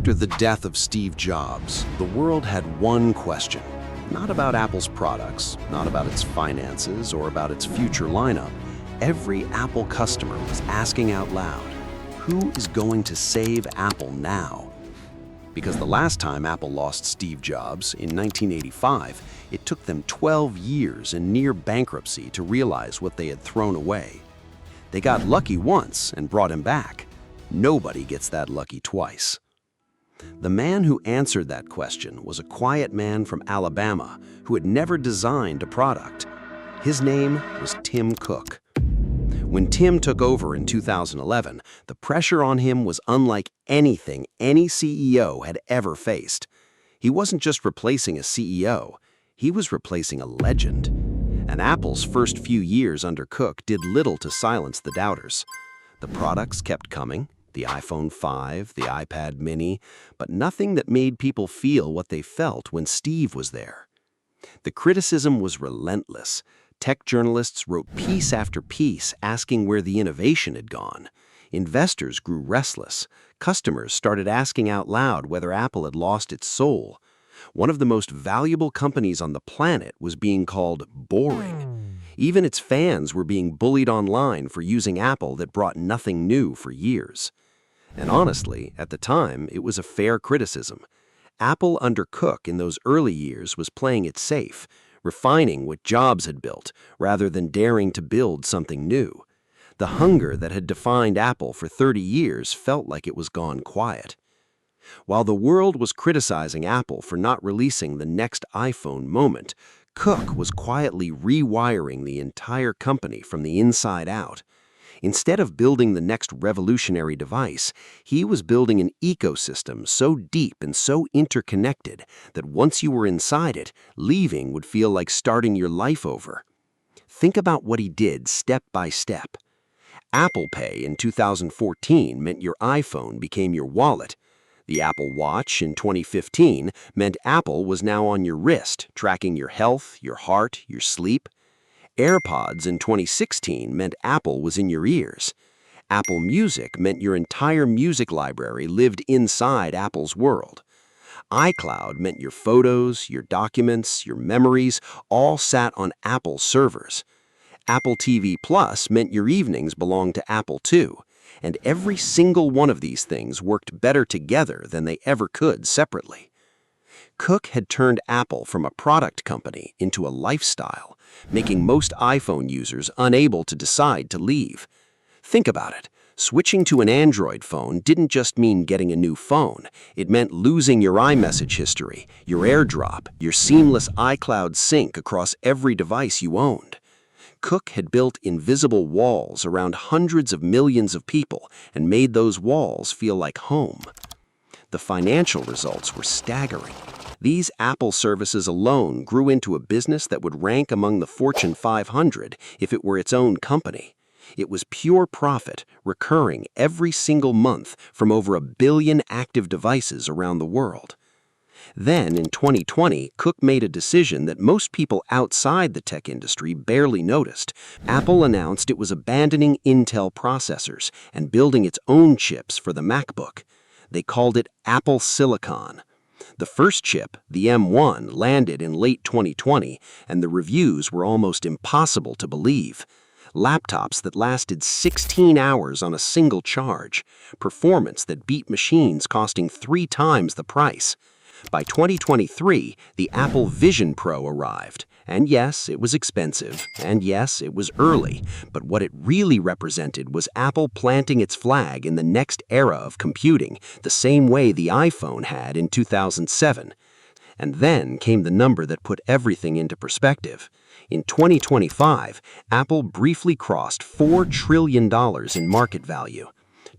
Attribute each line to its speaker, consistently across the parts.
Speaker 1: After the death of Steve Jobs, the world had one question. Not about Apple's products, not about its finances, or about its future lineup. Every Apple customer was asking out loud, who is going to save Apple now? Because the last time Apple lost Steve Jobs, in 1985, it took them 12 years and near bankruptcy to realize what they had thrown away. They got lucky once and brought him back. Nobody gets that lucky twice. The man who answered that question was a quiet man from Alabama who had never designed a product. His name was Tim Cook. When Tim took over in 2011, the pressure on him was unlike anything any CEO had ever faced. He wasn't just replacing a CEO, he was replacing a legend. And Apple's first few years under Cook did little to silence the doubters. The products kept coming, the iPhone 5, the iPad mini, but nothing that made people feel what they felt when Steve was there. The criticism was relentless. Tech journalists wrote piece after piece asking where the innovation had gone. Investors grew restless. Customers started asking out loud whether Apple had lost its soul. One of the most valuable companies on the planet was being called boring. Even its fans were being bullied online for using Apple that brought nothing new for years. And honestly, at the time, it was a fair criticism. Apple under Cook in those early years was playing it safe, refining what Jobs had built, rather than daring to build something new. The hunger that had defined Apple for 30 years felt like it was gone quiet. While the world was criticizing Apple for not releasing the next iPhone moment, Cook was quietly rewiring the entire company from the inside out. Instead of building the next revolutionary device, he was building an ecosystem so deep and so interconnected that once you were inside it, leaving would feel like starting your life over. Think about what he did step by step. Apple Pay in 2014 meant your iPhone became your wallet. The Apple Watch in 2015 meant Apple was now on your wrist, tracking your health, your heart, your sleep. AirPods in 2016 meant Apple was in your ears. Apple Music meant your entire music library lived inside Apple's world. iCloud meant your photos, your documents, your memories all sat on Apple servers. Apple TV Plus meant your evenings belonged to Apple too. And every single one of these things worked better together than they ever could separately. Cook had turned Apple from a product company into a lifestyle, making most iPhone users unable to decide to leave. Think about it. Switching to an Android phone didn't just mean getting a new phone. It meant losing your iMessage history, your AirDrop, your seamless iCloud sync across every device you owned. Cook had built invisible walls around hundreds of millions of people and made those walls feel like home. The financial results were staggering. These Apple services alone grew into a business that would rank among the Fortune 500 if it were its own company. It was pure profit, recurring every single month from over 1 billion active devices around the world. Then, in 2020, Cook made a decision that most people outside the tech industry barely noticed. Apple announced it was abandoning Intel processors and building its own chips for the MacBook. They called it Apple Silicon. The first chip, the M1, landed in late 2020, and the reviews were almost impossible to believe. Laptops that lasted 16 hours on a single charge, performance that beat machines costing 3 times the price. By 2023, the Apple Vision Pro arrived. And yes, it was expensive, and yes, it was early, but what it really represented was Apple planting its flag in the next era of computing, the same way the iPhone had in 2007. And then came the number that put everything into perspective. In 2025, Apple briefly crossed $4 trillion in market value.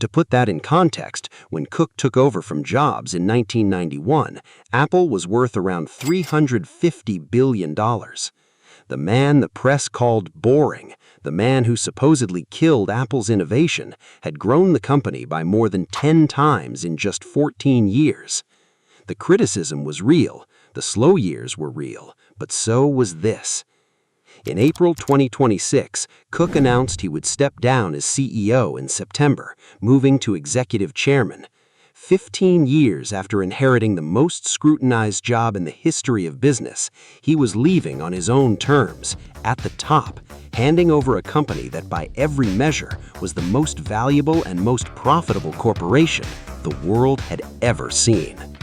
Speaker 1: To put that in context, when Cook took over from Jobs in 1991, Apple was worth around $350 billion. The man the press called boring, the man who supposedly killed Apple's innovation, had grown the company by more than 10 times in just 14 years. The criticism was real, the slow years were real, but so was this. In April 2026, Cook announced he would step down as CEO in September, moving to executive chairman. 15 years after inheriting the most scrutinized job in the history of business, he was leaving on his own terms, at the top, handing over a company that by every measure was the most valuable and most profitable corporation the world had ever seen.